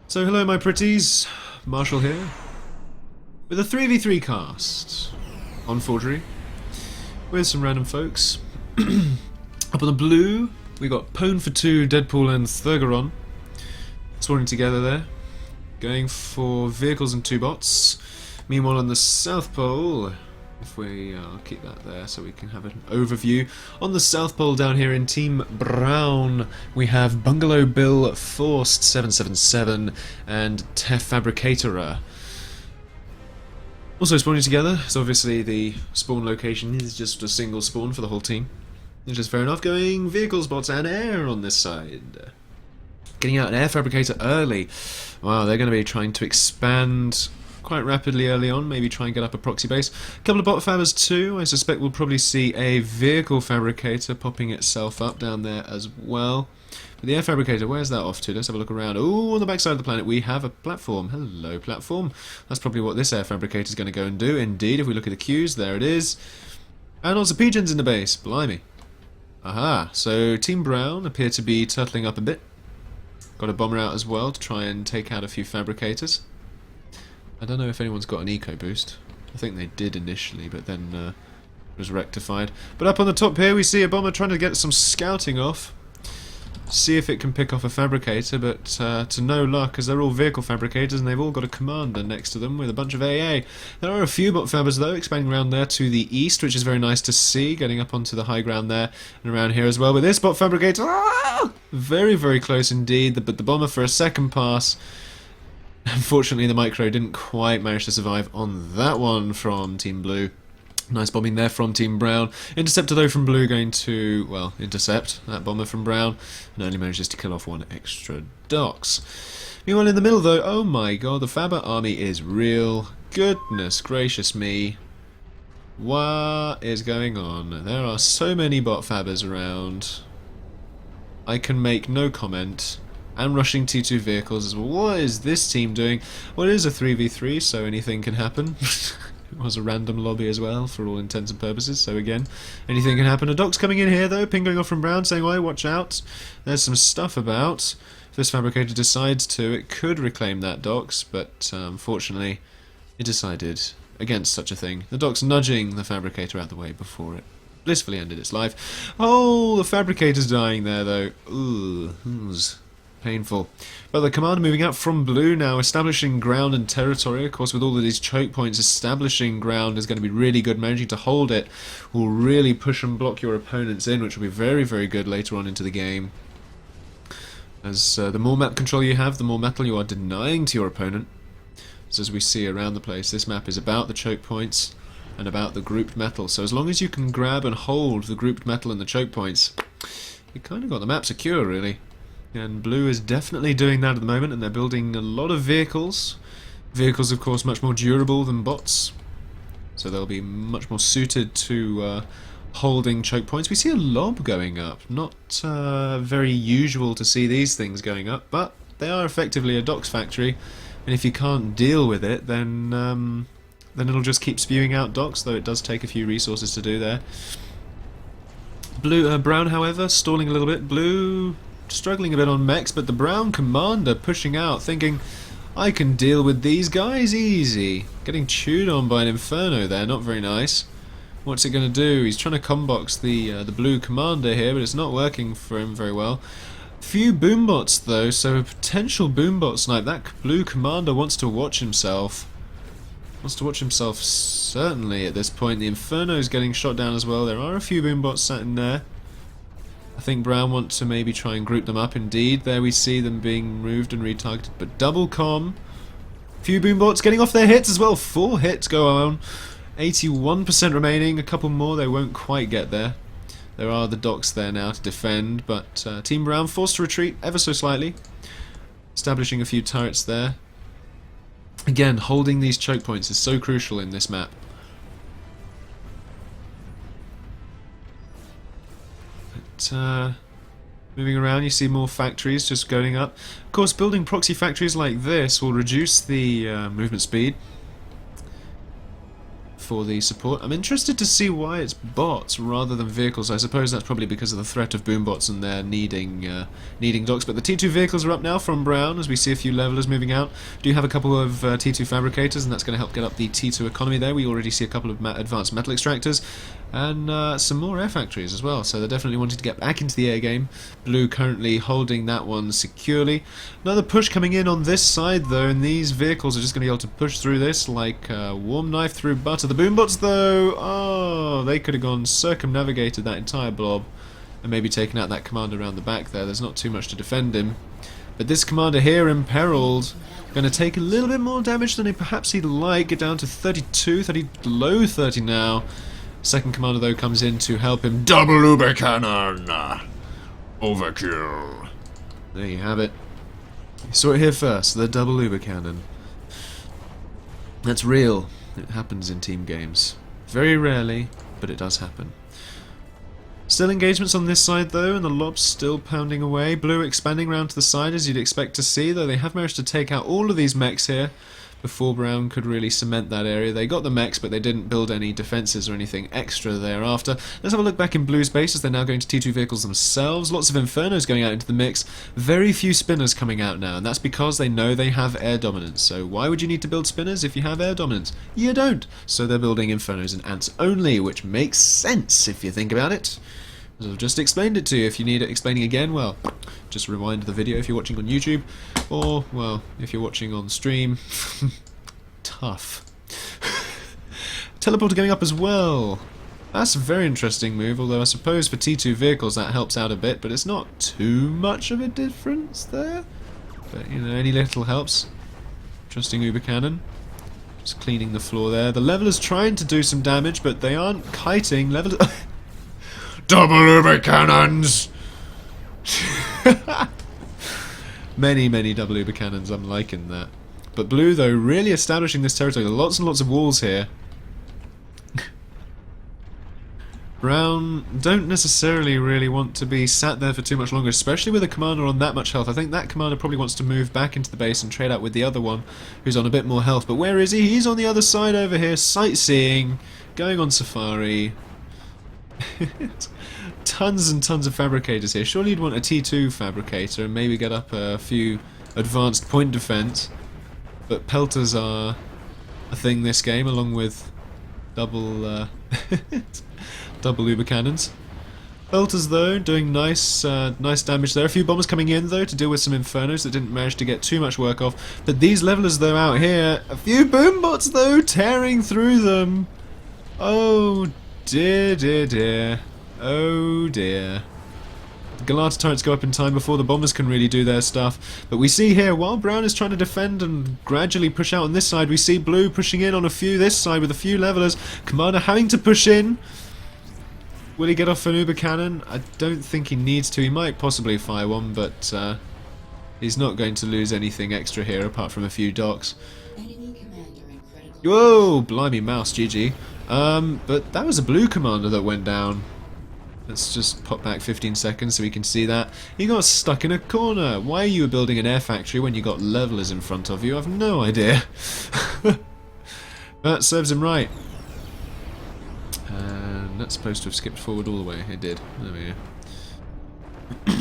So hello my pretties, Marshall here, with a 3v3 cast on Forgery, with some random folks. Up on the blue, we got Pwn for 2, Deadpool and Thurgeron, swarming together there, going for vehicles and 2 bots. Meanwhile on the South Pole, if we keep that there so we can have an overview. On the South Pole down here in Team Brown, we have Bungalow Bill, Forced 777 and Tef Fabricatora. Also spawning together, so obviously the spawn location is just a single spawn for the whole team. Which is fair enough, going vehicles, bots and air on this side. Getting out an air fabricator early. Wow, they're going to be trying to expand quite rapidly early on, maybe try and get up a proxy base. A couple of bot fabbers too. I suspect we'll probably see a vehicle fabricator popping itself up down there as well. But the air fabricator, where's that off to? Let's have a look around. Oh, on the back side of the planet we have a platform. Hello, platform. That's probably what this air fabricator is going to go and do. Indeed, if we look at the queues, there it is. And also pigeons in the base. Blimey. Aha, so Team Brown appear to be turtling up a bit. Got a bomber out as well to try and take out a few fabricators. I don't know if anyone's got an eco boost. I think they did initially, but then it was rectified. But up on the top here we see a bomber trying to get some scouting off. See if it can pick off a fabricator, but to no luck, as they're all vehicle fabricators and they've all got a commander next to them with a bunch of AA. There are a few bot fabbers though, expanding around there to the east, which is very nice to see, getting up onto the high ground there and around here as well. But this bot fabricator, very, very close indeed, but the bomber for a second pass. Unfortunately, the micro didn't quite manage to survive on that one from Team Blue. Nice bombing there from Team Brown. Interceptor though from Blue going to, well, intercept that bomber from Brown and only manages to kill off one extra Dox. Meanwhile in the middle though, oh my god, the Fabber army is real. Goodness gracious me. What is going on? There are so many bot Fabbers around. I can make no comment. And rushing T2 vehicles as well. What is this team doing? Well, it is a 3v3, so anything can happen. It was a random lobby as well, for all intents and purposes, so again, anything can happen. A Doc's coming in here, though, ping going off from Brown, saying, "Oi, watch out. There's some stuff about. If this fabricator decides to, it could reclaim that Doc's, but unfortunately, it decided against such a thing. The Doc's nudging the fabricator out the way before it blissfully ended its life. Oh, the fabricator's dying there, though. Ooh, painful. But the commander moving out from Blue now, establishing ground and territory. Of course, with all of these choke points, establishing ground is going to be really good. Managing to hold it will really push and block your opponents in, which will be very, very good later on into the game. As the more map control you have, the more metal you are denying to your opponent. So as we see around the place, this map is about the choke points and about the grouped metal. So as long as you can grab and hold the grouped metal and the choke points, you kind of got the map secure, really. And Blue is definitely doing that at the moment, and they're building a lot of vehicles. Vehicles, of course, much more durable than bots, so they'll be much more suited to holding choke points. We see a lob going up. Not very usual to see these things going up, but they are effectively a Doc's factory, and if you can't deal with it, then it'll just keep spewing out Doc's, though it does take a few resources to do there. Brown, however, stalling a little bit. Blue struggling a bit on mechs, but the Brown commander pushing out, thinking, I can deal with these guys easy. Getting chewed on by an Inferno there, not very nice. What's it going to do? He's trying to combox the Blue commander here, but it's not working for him very well. Few boombots though, so a potential boombot snipe. That Blue commander wants to watch himself. Certainly at this point. The Inferno's getting shot down as well. There are a few boombots sat in there. I think Brown want to maybe try and group them up. Indeed, there we see them being moved and retargeted, but double com. Few boombots getting off their hits as well. 4 hits go on. 81% remaining. A couple more, they won't quite get there. There are the Docks there now to defend, but Team Brown forced to retreat ever so slightly. Establishing a few turrets there. Again, holding these choke points is so crucial in this map. Moving around, you see more factories just going up. Of course, building proxy factories like this will reduce the movement speed for the support. I'm interested to see why it's bots rather than vehicles. I suppose that's probably because of the threat of boom bots and they're needing docks. But the T2 vehicles are up now from Brown as we see a few levelers moving out. Do have a couple of T2 fabricators, and that's going to help get up the T2 economy there. We already see a couple of advanced metal extractors and some more air factories as well, so they're definitely wanting to get back into the air game. Blue currently holding that one securely. Another push coming in on this side though, and these vehicles are just going to be able to push through this like a warm knife through butter. The boombots though, oh, they could have gone circumnavigated that entire blob and maybe taken out that commander around the back there. There's not too much to defend him, but this commander here imperiled, going to take a little bit more damage than perhaps he'd like. Get down to 32, low 30 now. Second commander though comes in to help him. Double uber cannon! Overkill. There you have it. You saw it here first, the double uber cannon. That's real. It happens in team games. Very rarely, but it does happen. Still engagements on this side though, and the lob's still pounding away. Blue expanding round to the side as you'd expect to see, though they have managed to take out all of these mechs here before Brown could really cement that area. They got the mechs, but they didn't build any defences or anything extra thereafter. Let's have a look back in Blue's base as they're now going to T2 vehicles themselves. Lots of Infernos going out into the mix. Very few Spinners coming out now, and that's because they know they have air dominance. So why would you need to build Spinners if you have air dominance? You don't. So they're building Infernos and Ants only, which makes sense if you think about it. As I've just explained it to you. If you need it explaining again, well, just rewind the video if you're watching on YouTube, or, well, if you're watching on stream. Tough. Teleporter going up as well. That's a very interesting move, although I suppose for T2 vehicles that helps out a bit, but it's not too much of a difference there. But, you know, any little helps. Trusting Uber Cannon. Just cleaning the floor there. The leveler's trying to do some damage, but they aren't kiting. Levelers... Double Uber Cannons! many double Uber Cannons, I'm liking that. But Blue, though, really establishing this territory. Lots and lots of walls here. Brown don't necessarily really want to be sat there for too much longer, especially with a commander on that much health. I think that commander probably wants to move back into the base and trade out with the other one, who's on a bit more health. But where is he? He's on the other side over here, sightseeing, going on safari. Tons and tons of fabricators here. Surely you'd want a T2 fabricator and maybe get up a few advanced point defense. But pelters are a thing this game, along with double double Uber cannons. Pelters though doing nice damage there. A few bombers coming in though to deal with some Infernos that didn't manage to get too much work off. But these levelers though out here, a few boom bots though tearing through them. Oh dear, dear, dear. Oh dear. The Galata turrets go up in time before the bombers can really do their stuff. But we see here, while Brown is trying to defend and gradually push out on this side, we see Blue pushing in on a few this side with a few levelers. Commander having to push in. Will he get off an Uber Cannon? I don't think he needs to. He might possibly fire one, but he's not going to lose anything extra here apart from a few docks. Whoa! Blimey mouse, GG. But that was a Blue commander that went down. Let's just pop back 15 seconds so we can see that. He got stuck in a corner. Why are you building an air factory when you got levelers in front of you? I've no idea. That serves him right. And that's supposed to have skipped forward all the way. It did. There we go.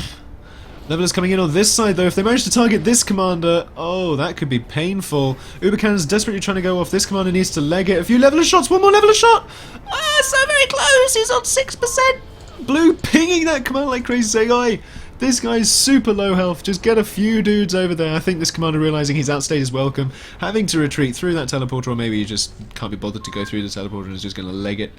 Levelers coming in on this side though. If they manage to target this commander, oh, that could be painful. Uber Cannon's desperately trying to go off. This commander needs to leg it. A few leveler shots. One more leveler shot. Ah, so very close. He's on 6%. Blue pinging that commander like crazy, saying, "Oi, this guy's super low health. Just get a few dudes over there." I think this commander realizing he's outstayed his welcome, having to retreat through that teleporter, or maybe he just can't be bothered to go through the teleporter and is just going to leg it.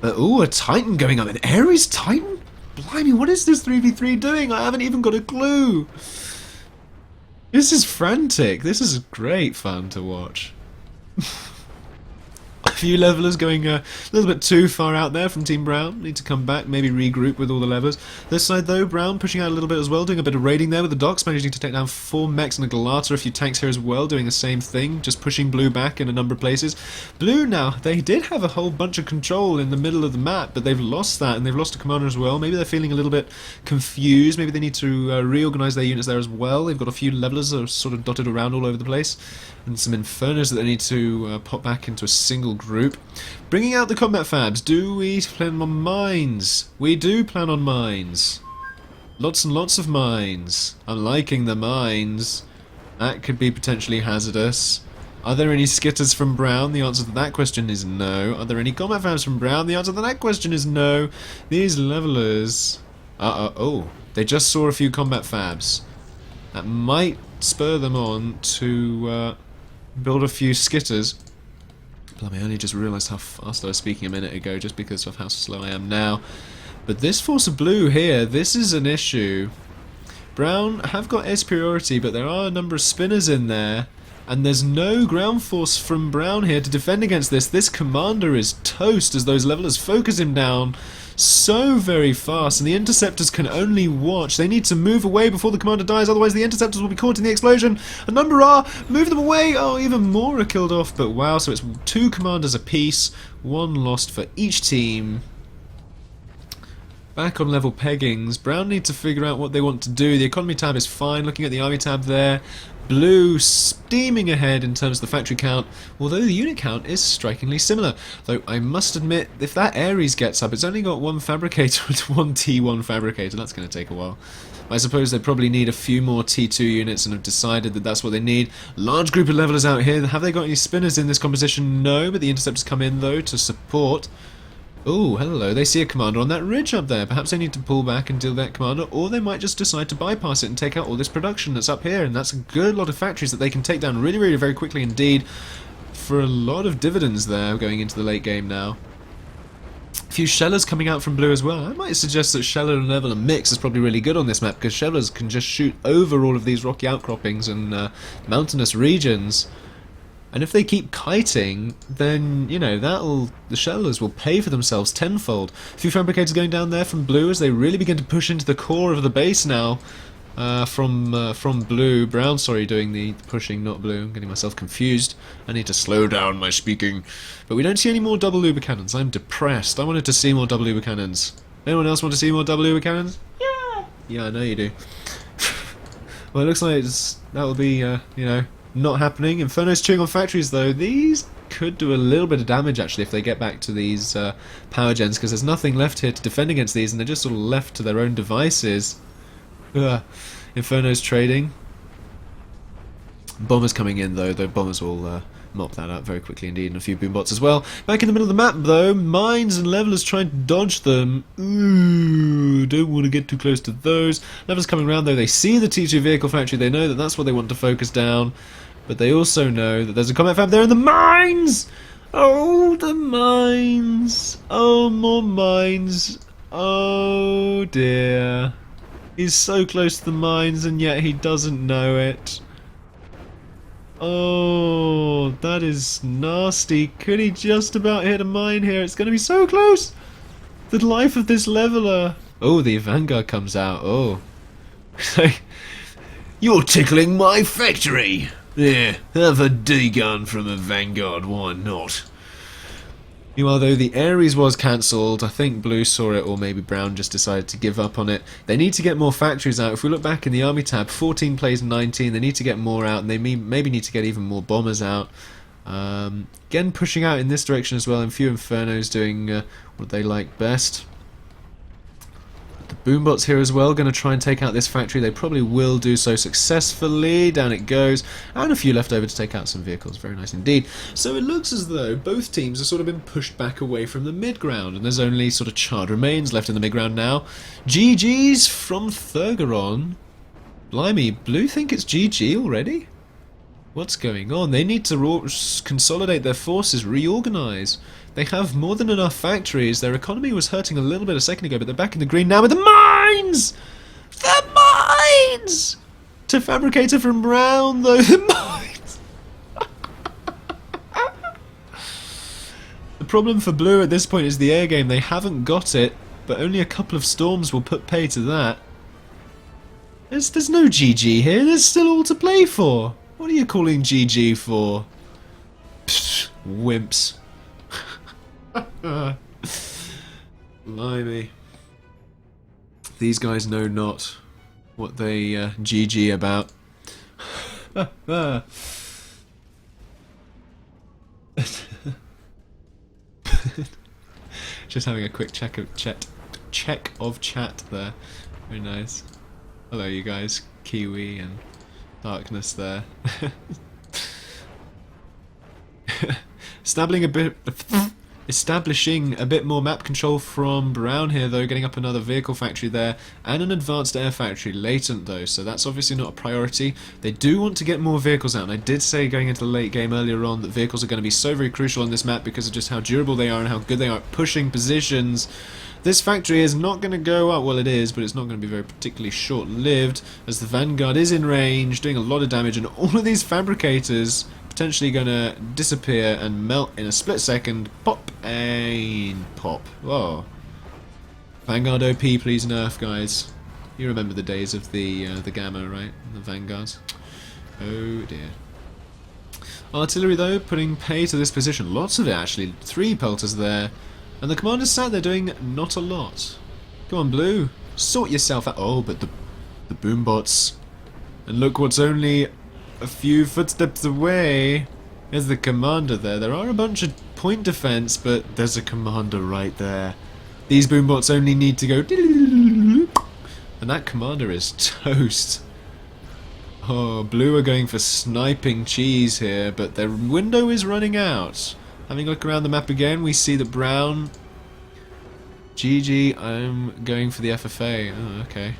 Ooh, a Titan going up. An Ares Titan? Blimey, what is this 3v3 doing? I haven't even got a clue. This is frantic. This is great fun to watch. A few levelers going a little bit too far out there from Team Brown. Need to come back, maybe regroup with all the levelers. This side though, Brown pushing out a little bit as well, doing a bit of raiding there with the docks, managing to take down 4 mechs and a Galata, a few tanks here as well, doing the same thing, just pushing Blue back in a number of places. Blue now, they did have a whole bunch of control in the middle of the map, but they've lost that, and they've lost a commander as well. Maybe they're feeling a little bit confused, maybe they need to reorganise their units there as well. They've got a few levelers that are sort of dotted around all over the place, and some Infernos that they need to pop back into a single group. group. Bringing out the combat fabs. Do we plan on mines? We do plan on mines. Lots and lots of mines. I'm liking the mines. That could be potentially hazardous. Are there any skitters from Brown? The answer to that question is no. Are there any combat fabs from Brown? The answer to that question is no. These levelers... oh, they just saw a few combat fabs. That might spur them on to build a few skitters. Blimey, I only just realised how fast I was speaking a minute ago just because of how slow I am now. But this force of blue here, this is an issue. Brown have got air superiority, but there are a number of spinners in there. And there's no ground force from Brown here to defend against this. This commander is toast as those levelers focus him down so very fast. And the interceptors can only watch. They need to move away before the commander dies, otherwise the interceptors will be caught in the explosion. A number are. Move them away. Oh, even more are killed off. But wow, so it's 2 commanders apiece. 1 lost for each team. Back on level peggings. Brown need to figure out what they want to do. The economy tab is fine. Looking at the army tab there. Blue steaming ahead in terms of the factory count, although the unit count is strikingly similar. Though I must admit, if that Ares gets up, it's only got 1 fabricator and 1 T1 fabricator. That's going to take a while. I suppose they probably need a few more T2 units and have decided that that's what they need. Large group of levelers out here. Have they got any spinners in this composition? No, but the interceptors come in though to support. Oh, hello, they see a commander on that ridge up there. Perhaps they need to pull back and deal with that commander, or they might just decide to bypass it and take out all this production that's up here, and that's a good lot of factories that they can take down really, really very quickly indeed, for a lot of dividends there going into the late game now. A few shellers coming out from blue as well. I might suggest that sheller and leveler mix is probably really good on this map, because shellers can just shoot over all of these rocky outcroppings and mountainous regions. And if they keep kiting, then, you know, the shellers will pay for themselves tenfold. A few fabricators going down there from blue as they really begin to push into the core of the base now. From blue. Brown, sorry, doing the pushing, not blue. I'm getting myself confused. I need to slow down my speaking. But we don't see any more double Uber cannons. I'm depressed. I wanted to see more double Uber cannons. Anyone else want to see more double Uber cannons? Yeah! Yeah, I know you do. Well, it looks like that will be, you know, not happening. Inferno's chewing on factories though. These could do a little bit of damage actually if they get back to these power gens, because there's nothing left here to defend against these and they're just sort of left to their own devices. Inferno's trading. Bombers coming in though. The bombers will mop that up very quickly indeed, and a few boombots as well. Back in the middle of the map though, mines and levelers trying to dodge them. Ooh, don't want to get too close to those. Levelers coming around though, they see the T2 vehicle factory, they know that that's what they want to focus down. But they also know that there's a combat fab there in the mines! Oh, the mines! Oh, more mines! Oh dear. He's so close to the mines and yet he doesn't know it. Oh, that is nasty. Could he just about hit a mine here? It's going to be so close! The life of this leveler! Oh, the Vanguard comes out. Oh. You're tickling my factory! Yeah, have a D-gun from a Vanguard, why not? Meanwhile though, the Ares was cancelled. I think blue saw it, or maybe brown just decided to give up on it. They need to get more factories out. If we look back in the army tab, 14 plays 19, they need to get more out, and they maybe need to get even more bombers out. Again, pushing out in this direction as well, and few Infernos doing what they like best. The boombots here as well, going to try and take out this factory. They probably will do so successfully. Down it goes. And a few left over to take out some vehicles. Very nice indeed. So it looks as though both teams have sort of been pushed back away from the mid-ground, and there's only sort of charred remains left in the mid-ground now. GG's from Thurgeron. Blimey, blue think it's GG already? What's going on? They need to consolidate their forces, reorganise. They have more than enough factories. Their economy was hurting a little bit a second ago, but they're back in the green now with the mines! The mines! To fabricator from Brown, though, the mines! The problem for blue at this point is the air game. They haven't got it, but only a couple of storms will put pay to that. There's no GG here. There's still all to play for. What are you calling GG for? Pfft, wimps. Blimey. These guys know not what they GG about. Just having a quick check of chat there. Very nice. Hello, you guys. Kiwi and Darkness there. Establishing a bit more map control from Brown here, though, getting up another vehicle factory there, and an advanced air factory latent, though, so that's obviously not a priority. They do want to get more vehicles out, and I did say going into the late game earlier on that vehicles are going to be so very crucial on this map because of just how durable they are and how good they are at pushing positions. This factory is not going to go up, well it is, but it's not going to be very particularly short-lived, as the Vanguard is in range, doing a lot of damage, and all of these fabricators potentially going to disappear and melt in a split second. Pop and pop. Whoa. Vanguard OP, please nerf, guys. You remember the days of the Gamma, right? The Vanguards. Oh dear. Artillery, though, putting pay to this position. Lots of it, actually. 3 pelters there. And the commander's sat there doing not a lot. Come on, Blue. Sort yourself out. Oh, but the boombots. And look what's only a few footsteps away. There's the commander there. There are a bunch of point defense, but there's a commander right there. These boombots only need to go, and that commander is toast. Oh, Blue are going for sniping cheese here, but their window is running out. Having a look around the map again, we see that Brown... GG, I'm going for the FFA. Oh, okay.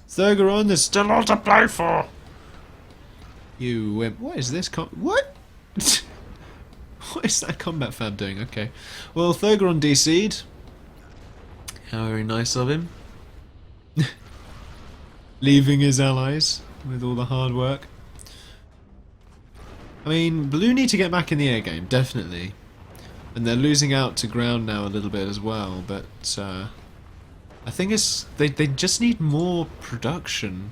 Thurgeron, there's still all to play for! You wimp. What is this what? What is that combat fab doing? Okay. Well, Thurgeron DC'd. How very nice of him. Leaving his allies with all the hard work. I mean, Blue need to get back in the air game, definitely. And they're losing out to ground now a little bit as well, but I think it's they just need more production.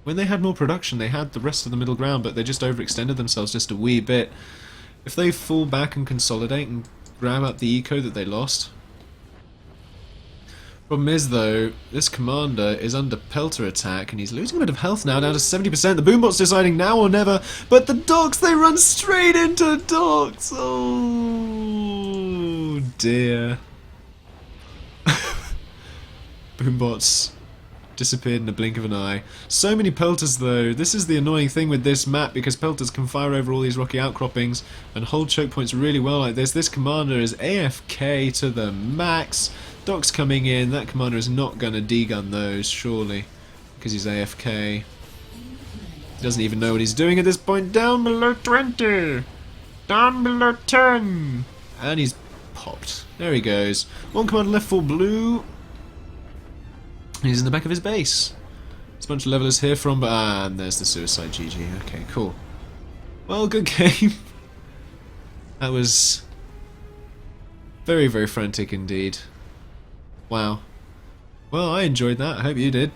When they had more production, they had the rest of the middle ground, but they just overextended themselves just a wee bit. If they fall back and consolidate and grab up the eco that they lost. Problem is, though, this commander is under pelter attack, and he's losing a bit of health now, down to 70%. The boombot's deciding now or never, but the docks, they run straight into docks! Oh, dear. Boombots disappeared in a blink of an eye. So many pelters, though. This is the annoying thing with this map, because pelters can fire over all these rocky outcroppings and hold choke points really well like this. This commander is AFK to the max. Docks coming in. That commander is not going to degun those, surely, because he's AFK. He doesn't even know what he's doing at this point. Down below 20! Down below 10! And he's popped. There he goes. One commander left for Blue. He's in the back of his base. There's a bunch of levelers here from, and there's the suicide GG. Okay, cool. Well, good game. That was very, very frantic indeed. Wow. Well, I enjoyed that. I hope you did.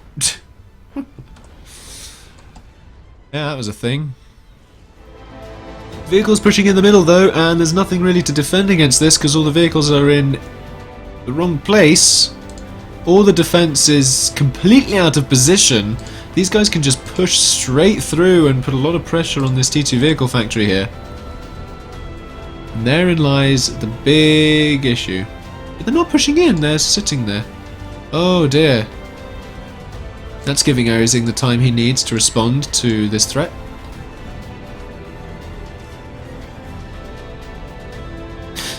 Yeah, that was a thing. Vehicles pushing in the middle, though, and there's nothing really to defend against this because all the vehicles are in the wrong place. All the defense is completely out of position. These guys can just push straight through and put a lot of pressure on this T2 vehicle factory here. And therein lies the big issue. But they're not pushing in, they're sitting there. Oh dear. That's giving Arizing the time he needs to respond to this threat.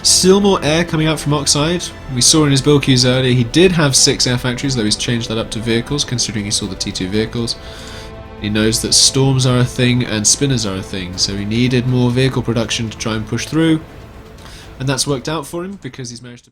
Still more air coming out from Oxide. We saw in his build queues earlier he did have 6 air factories, though he's changed that up to vehicles, considering he saw the T2 vehicles. He knows that storms are a thing and spinners are a thing, so he needed more vehicle production to try and push through. And that's worked out for him because he's managed to...